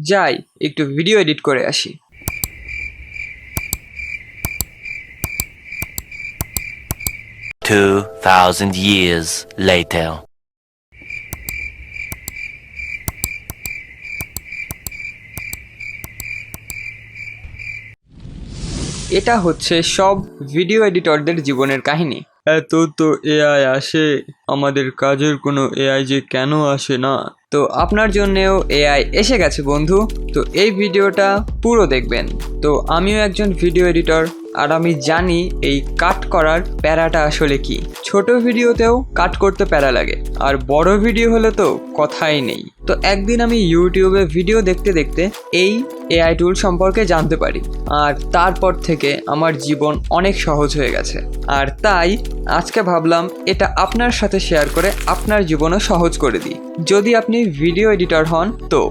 যাই একটু video edit করে আসি। years later. এটা হচ্ছে সব ভিডিও এডিটরদের জীবনের কাহিনী। এত তো এআই আসে, আমাদের কাজের কোনো এআই যে কেন আসে না? তো আপনার জন্যেও এআই এসে গেছে বন্ধু। তো এই ভিডিওটা পুরো দেখবেন। তো আমিও একজন ভিডিও এডিটর, আর আমি জানি এই কাট করার প্যারাটা আসলে কি। ছোট ভিডিওতেও কাট করতে প্যারা লাগে, আর বড় ভিডিও হলে তো কথাই নেই। তো একদিন আমি ইউটিউবে ভিডিও দেখতে দেখতে এই এআই টুল সম্পর্কে জানতে পারি, আর তারপর থেকে আমার জীবন অনেক সহজ হয়ে গেছে। আর তাই আজকে ভাবলাম এটা আপনার সাথে শেয়ার করে আপনার জীবনও সহজ করে দিই। যদি আপনি ভিডিও এডিটর হন তো,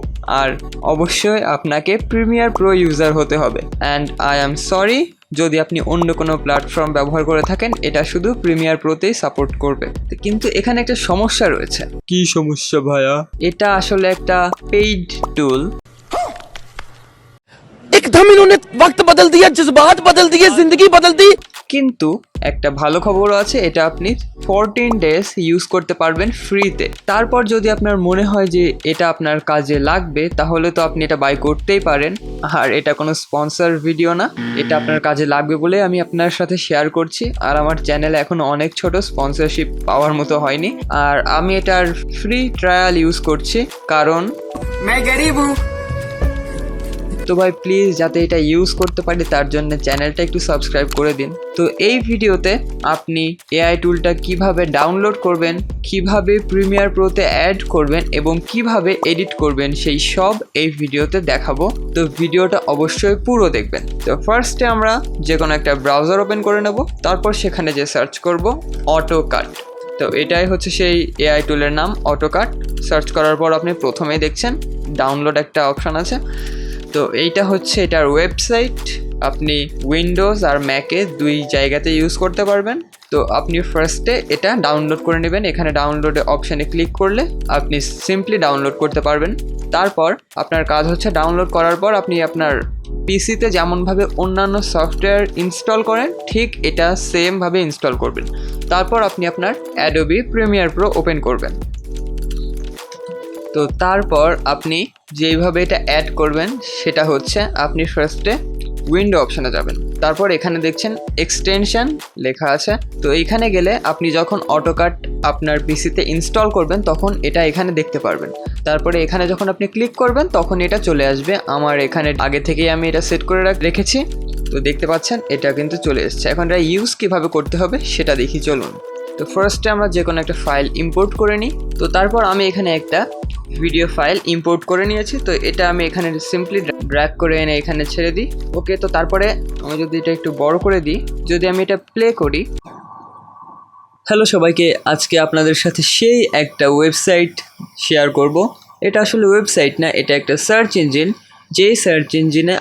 আর অবশ্যই আপনাকে প্রিমিয়ার প্রো ইউজার হতে হবে। অ্যান্ড আই অ্যাম সরি যদি আপনি অন্য কোনো প্ল্যাটফর্ম ব্যবহার করে থাকেন, এটা শুধু প্রিমিয়ার প্রোতেই সাপোর্ট করবে। কিন্তু এখানে একটা সমস্যা রয়েছে। কি সমস্যা ভাইয়া? এটা আসলে একটা পেইড টুল। एकदम इन्होंने वक्त बदल दिया, जज्बात बदल दिए, जिंदगी बदल दी। কিন্তু একটা ভালো খবরও আছে, এটা আপনি 14 ডেজ ইউজ করতে পারবেন ফ্রিতে। তারপর যদি আপনার মনে হয় যে এটা আপনার কাজে লাগবে, তাহলে তো আপনি এটা বাই করতেই পারেন। আর এটা কোনো স্পন্সর ভিডিও না, এটা আপনার কাজে লাগবে বলে আমি আপনার সাথে শেয়ার করছি। আর আমার চ্যানেলে এখন অনেক ছোট স্পন্সরশিপ পাওয়ার মতো হয়নি, আর আমি এটার ফ্রি ট্রায়াল ইউজ করছি কারণ मैं गरीब हूँ। তো ভাই প্লিজ যাতে এটা ইউজ করতে পারি তার জন্য চ্যানেলটা একটু সাবস্ক্রাইব করে দিন। তো এই ভিডিওতে আপনি এআই টুলটা কিভাবে ডাউনলোড করবেন, কিভাবে প্রিমিয়ার প্রোতে অ্যাড করবেন এবং কিভাবে এডিট করবেন সেই সব এই ভিডিওতে দেখাবো। তো ভিডিওটা অবশ্যই পুরো দেখবেন। তো ফার্স্টে আমরা যে কোনো একটা ব্রাউজার ওপেন করে নেব, তারপর সেখানে যে সার্চ করব অটোকাট। তো এটাই হচ্ছে সেই এআই টুলের নাম, অটোকাট। সার্চ করার পর আপনি প্রথমেই দেখছেন ডাউনলোড একটা অপশান আছে। তো এইটা হচ্ছে এটার ওয়েবসাইট। আপনি উইন্ডোজ আর ম্যাকে দুই জায়গাতে ইউজ করতে পারবেন। তো আপনি ফার্স্টে এটা ডাউনলোড করে নেবেন। এখানে ডাউনলোডে অপশানে ক্লিক করলে আপনি সিম্পলি ডাউনলোড করতে পারবেন। তারপর আপনার কাজ হচ্ছে ডাউনলোড করার পর আপনি আপনার পিসিতে যেমনভাবে অন্যান্য সফটওয়্যার ইনস্টল করেন ঠিক এটা সেমভাবে ইনস্টল করবেন। তারপর আপনি আপনার অ্যাডোবি প্রিমিয়ার প্রো ওপেন করবেন। তো তারপর আপনি যেইভাবে এটা অ্যাড করবেন সেটা হচ্ছে আপনি ফার্স্টে উইন্ডো অপশানে যাবেন। তারপর এখানে দেখছেন এক্সটেনশন লেখা আছে। তো এইখানে গেলে আপনি যখন অটোকাট আপনার পিসিতে ইনস্টল করবেন তখন এটা এখানে দেখতে পারবেন। তারপরে এখানে যখন আপনি ক্লিক করবেন তখন এটা চলে আসবে। আমার এখানে আগে থেকেই আমি এটা সেট করে রেখেছি। তো দেখতে পাচ্ছেন এটা কিন্তু চলে এসেছে। এখন এটা ইউজ কীভাবে করতে হবে সেটা দেখি চলুন। তো ফার্স্টে আমরা যে কোনো একটা ফাইল ইম্পোর্ট করে নিই। তো তারপর আমি এখানে একটা ভিডিও ফাইল ইম্পোর্ট করে নিয়েছি। তো এটা আমি এখানে সিম্পলি ড্র্যাগ করে এনে এখানে ছেড়ে দিই। ওকে, তো তারপরে আমি যদি এটা একটু বড় করে দিই, যদি আমি এটা প্লে করি। হ্যালো সবাইকে, আজকে আপনাদের সাথে সেই একটা ওয়েবসাইট শেয়ার করব। এটা আসলে ওয়েবসাইট না, এটা একটা সার্চ ইঞ্জিন। যেই সার্চ ইঞ্জিনে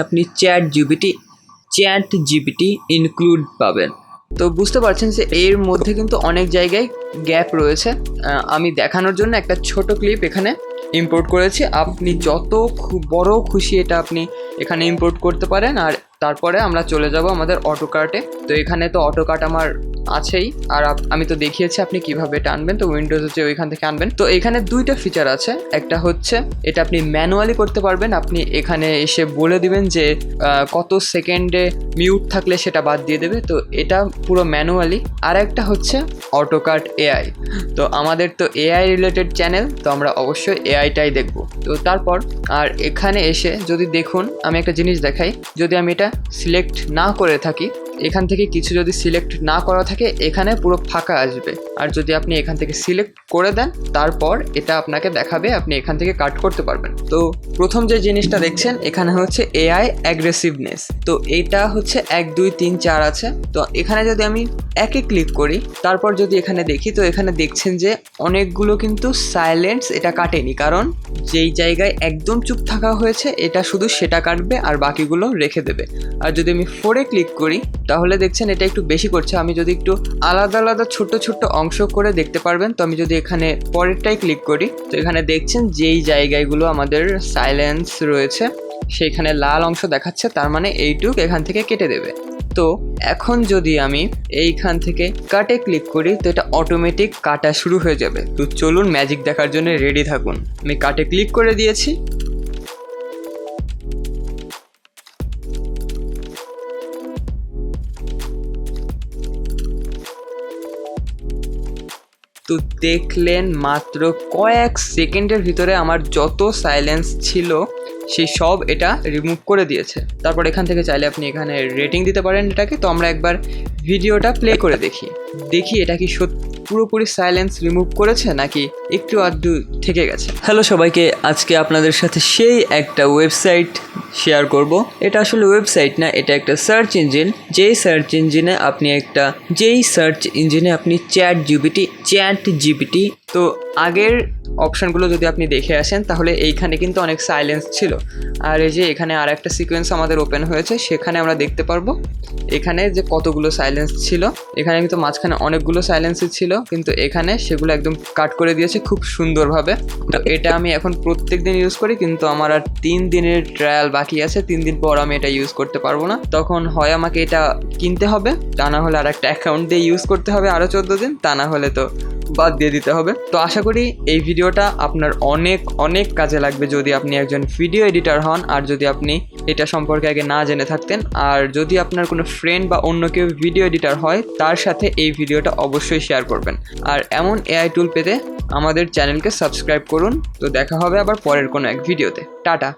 আপনি চ্যাট জিপিটি ইনক্লুড পাবেন। তো বুঝতে পারছেন যে এর মধ্যে কিন্তু অনেক জায়গায় গ্যাপ রয়েছে। আমি দেখানোর জন্য একটা ছোট ক্লিপ এখানে ইম্পোর্ট করেছি। আপনি যত বড় খুশি এটা আপনি এখানে ইম্পোর্ট করতে পারেন। আর তারপরে আমরা চলে যাব আমাদের অটোকাটে। তো এখানে তো অটোকাট আমার আছেই, আর আমি তো দেখিয়েছি আপনি কিভাবে এটা আনবেন। তো উইন্ডোজ হচ্ছে ওইখান থেকে আনবেন। তো এখানে দুইটা ফিচার আছে। একটা হচ্ছে এটা আপনি ম্যানুয়ালি করতে পারবেন। আপনি এখানে এসে বলে দিবেন যে কত সেকেন্ডে মিউট থাকলে সেটা বাদ দিয়ে দেবে। তো এটা পুরো ম্যানুয়ালি। আর একটা হচ্ছে অটোকাট এআই। তো আমাদের তো এআই রিলেটেড চ্যানেল, তো আমরা অবশ্যই এআইটাই দেখব। তো তারপর আর এখানে এসে যদি দেখুন, আমি একটা জিনিস দেখাই। যদি আমি এটা সিলেক্ট না করে থাকি, এখান থেকে কিছু যদি সিলেক্ট না করা থাকে এখানে পুরো ফাঁকা আসবে। আর যদি আপনি এখান থেকে সিলেক্ট করে দেন তারপর এটা আপনাকে দেখাবে, আপনি এখান থেকে কাট করতে পারবেন। তো প্রথম যে জিনিসটা দেখছেন এখানে হচ্ছে এআই অ্যাগ্রেসিভনেস। তো এটা হচ্ছে 1 2 3 4 আছে। তো এখানে যদি আমি একে ক্লিক করি, তারপর যদি এখানে দেখি, তো এখানে দেখছেন যে অনেকগুলো কিন্তু সাইলেন্স এটা কাটেনি, কারণ যেই জায়গায় একদম চুপ থাকা হয়েছে এটা শুধু সেটা কাটবে আর বাকিগুলো রেখে দেবে। আর যদি আমি 4-এ ক্লিক করি তাহলে দেখছেন এটা একটু বেশি করছে। আমি যদি একটু আলাদা আলাদা ছোট ছোট অংশ করে দেখতে পারবেন। তো আমি যদি এখানে পরেরটাই ক্লিক করি, তো এখানে দেখছেন যেই জায়গাগুলো আমাদের সাইলেন্স রয়েছে সেইখানে লাল অংশ দেখাচ্ছে, তার মানে এইটুক এখান থেকে কেটে দেবে। তো এখন যদি আমি এইখান থেকে কাটে ক্লিক করি, তো এটা অটোমেটিক কাটা শুরু হয়ে যাবে। তো চলুন ম্যাজিক দেখার জন্য রেডি থাকুন। আমি কাটে ক্লিক করে দিয়েছি। তো দেখলেন মাত্র কয়েক সেকেন্ডের ভিতরে আমার যত সাইলেন্স ছিল সেই সব এটা রিমুভ করে দিয়েছে। তারপর এখান থেকে চাইলে আপনি এখানে রেটিং দিতে পারেন এটাকে। তো আমরা একবার ভিডিওটা প্লে করে দেখি এটা কি পুরোপুরি সাইলেন্স রিমুভ করেছে নাকি একটু আধটু থেকে গেছে। হ্যালো সবাইকে, আজকে আপনাদের সাথে সেই একটা ওয়েবসাইট শেয়ার করব। এটা আসলে ওয়েবসাইট না, এটা একটা সার্চ ইঞ্জিন। যেই সার্চ ইঞ্জিনে আপনি চ্যাট জিপিটি তো আগের অপশানগুলো যদি আপনি দেখে আসেন তাহলে এইখানে কিন্তু অনেক সাইলেন্স ছিল। আর এই যে এখানে আর একটা সিকোয়েন্স আমাদের ওপেন হয়েছে, সেখানে আমরা দেখতে পারবো এখানে যে কতগুলো সাইলেন্স ছিল। এখানে কিন্তু মাঝখানে অনেকগুলো সাইলেন্সই ছিল, কিন্তু এখানে সেগুলো একদম কাট করে দিয়েছে খুব সুন্দরভাবে। তো এটা আমি এখন প্রত্যেক দিন ইউজ করি, কিন্তু আমার আর 3 দিনের ট্রায়াল বাকি আছে। 3 দিন পর আমি এটা ইউজ করতে পারবো না, তখন হয় আমাকে এটা কিনতে হবে, তা না হলে আর একটা অ্যাকাউন্ট দিয়ে ইউজ করতে হবে আরও 14 দিন, তা না হলে তো বাদ দিয়ে দিতে হবে। তো আশা করি এই ভিডিওটা আপনার অনেক অনেক কাজে লাগবে যদি আপনি একজন ভিডিও এডিটর হন, আর যদি আপনি এটা সম্পর্কে আগে না জেনে থাকতেন। আর যদি আপনার কোনো ফ্রেন্ড বা অন্য কেউ ভিডিও এডিটর হয়, তার সাথে এই ভিডিওটা অবশ্যই শেয়ার করবেন। আর এমন এআই টুল পেতে আমাদের চ্যানেলকে সাবস্ক্রাইব করুন। তো দেখা হবে আবার পরের কোনো এক ভিডিওতে। টাটা।